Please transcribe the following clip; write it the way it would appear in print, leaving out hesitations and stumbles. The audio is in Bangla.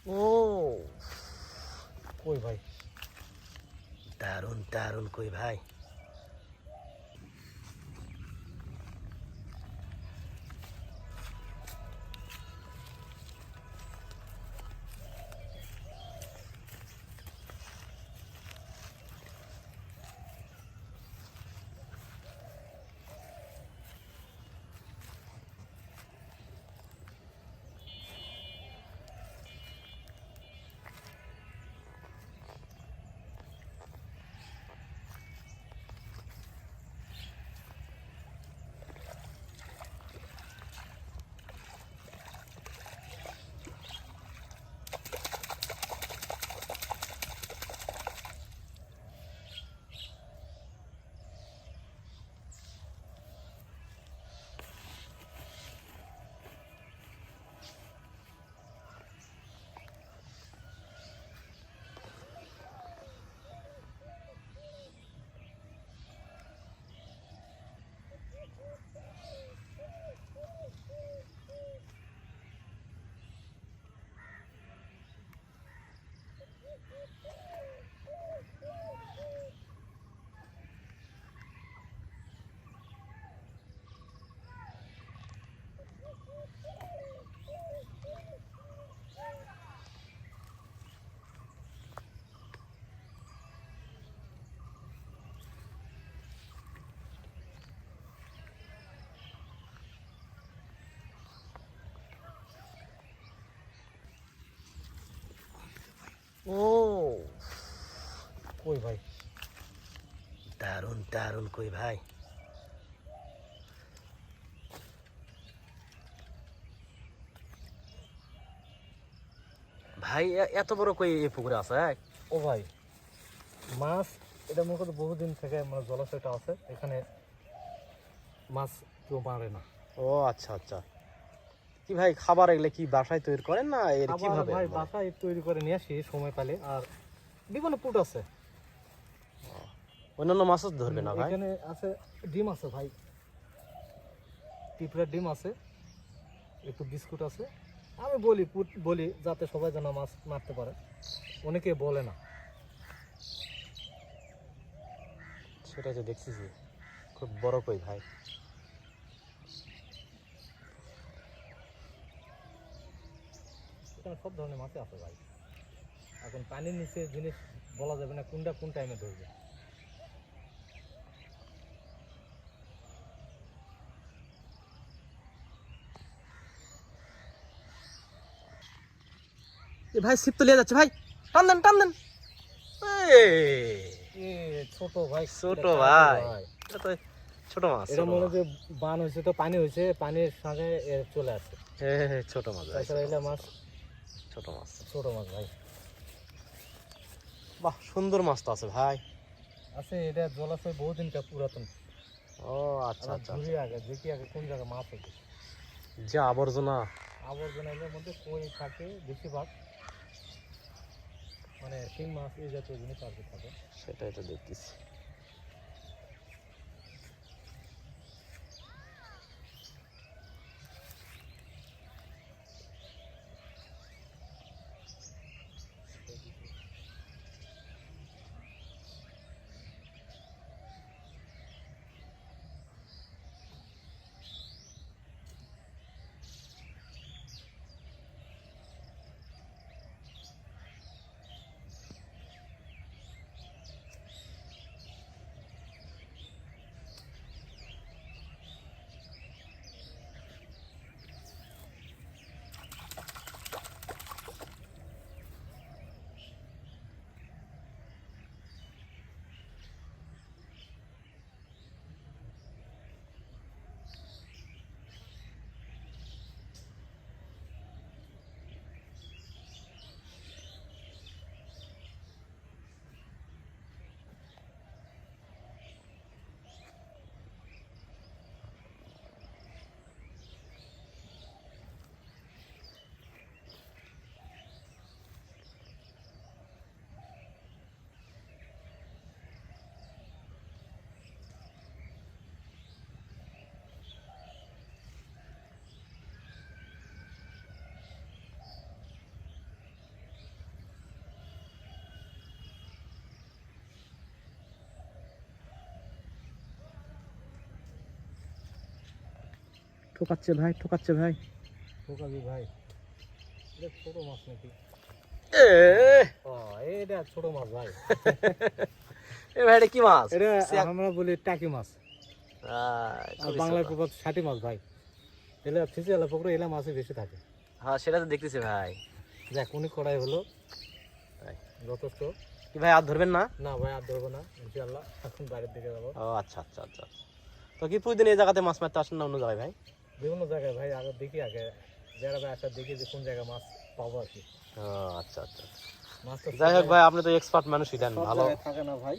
ও কই ভাই, দারুন দারুন কই ভাই। ও কই ভাই, দারুন দারুন কই ভাই। ভাই এত বড় কই এই পুকুরে আছে? ও ভাই মাছ, এটা মনে করো বহুদিন থেকে মানে জলাশয়টা আছে, এখানে মাছ কেউ মারে না। ও আচ্ছা আচ্ছা। কি ভাই খাবার এগুলো কি বাসায় তৈরি করেন না এর আবার কিভাবে? ভাই বাসায় তৈরি করে নিয়ে আসি সময় পেলে। আর বিভিন্ন পুট আছে, অন্যান্য মাছও ধরবে না ভাই? এখানে আছে ডিম আছে ভাই, পিঁপড়ার ডিম আছে, একটু বিস্কুট আছে। আমি বলি পুট বলি যাতে সবাই যেন মাছ মারতে পারে, অনেকে বলে না। সেটাই তো দেখতেছি, খুব বড় কই ভাই। এখানে সব ধরনের মাছই আছে ভাই। এখন পানির নিচে জিনিস বলা যাবে না কোনটা কোন টাইমে ধরবে। এ ভাই ছিপ তো লিয়ে যাচ্ছে ভাই, টান দেন টান দেন। এ ছোট ভাই, ছোট ভাই, এটা তো ছোট মাছ। এটা মনে যে বান হয়েছে, তো পানি হয়েছে, পানির সঙ্গে চলে আসে। ছোট মাছ ভাই, তাছাড়া এগুলা মাছ ছোট মাছ। ছোট মাছ ভাই। বাহ সুন্দর মাছ তো আছে ভাই। আছে, এটা জলাশয় বহুদিনকার পুরাতন। ও আচ্ছা আচ্ছা ঘুরি আচ্ছা। আগে দেখি আগে কোন জায়গায় মাছ হয়েছে। যে আবর্জনা, আবর্জনার মধ্যে কই থাকে বেশিরভাগ, মানে শিং মাছ এই জাতীয় জিনিস আর কি থাকে। সেটাই তো দেখতেছি। ঠোকাচ্ছে ভাই, ঠোকাচ্ছে ভাই। ঠোকাবি ভাই, এটা ছোট মাছ নাকি? এ এটা ছোট মাছ ভাই। এ ভাই এটা কি মাছ? এটা সিয়াক। আমরা বলি টাকি মাছ, আর খুবই বাংলায় ছোট। পুকুর ষাটি মাছ ভাই। এলা ফিসিয়ালা পুকুরে এলা মাছই বেশি থাকে। হ্যাঁ সেটা তো দেখতেছি ভাই। দেখ অনেক কড়াই হলো, তাই। যথেষ্ট। কি ভাই আর ধরবেন না? না ভাই আর ধরবো না ইনশাআল্লাহ, এখন বাইরের দিকে যাবো। ও আচ্ছা আচ্ছা আচ্ছা আচ্ছা। তো কি প্রতিদিন এই জায়গাতে মাছ মারতে আসেন না অন্য জায়গায় ভাই? বিভিন্ন জায়গায় ভাই আগে দেখি, আগে বেড়াবে আসার দেখি যে কোন জায়গায় মাছ পাবো আর কি। ও আচ্ছা আচ্ছা আচ্ছা। মাছ তো যাই হোক ভাই, আপনি তো এক্সপার্ট মানুষ, ছিলেন সব ভালো। জায়গায় থাকে না ভাই।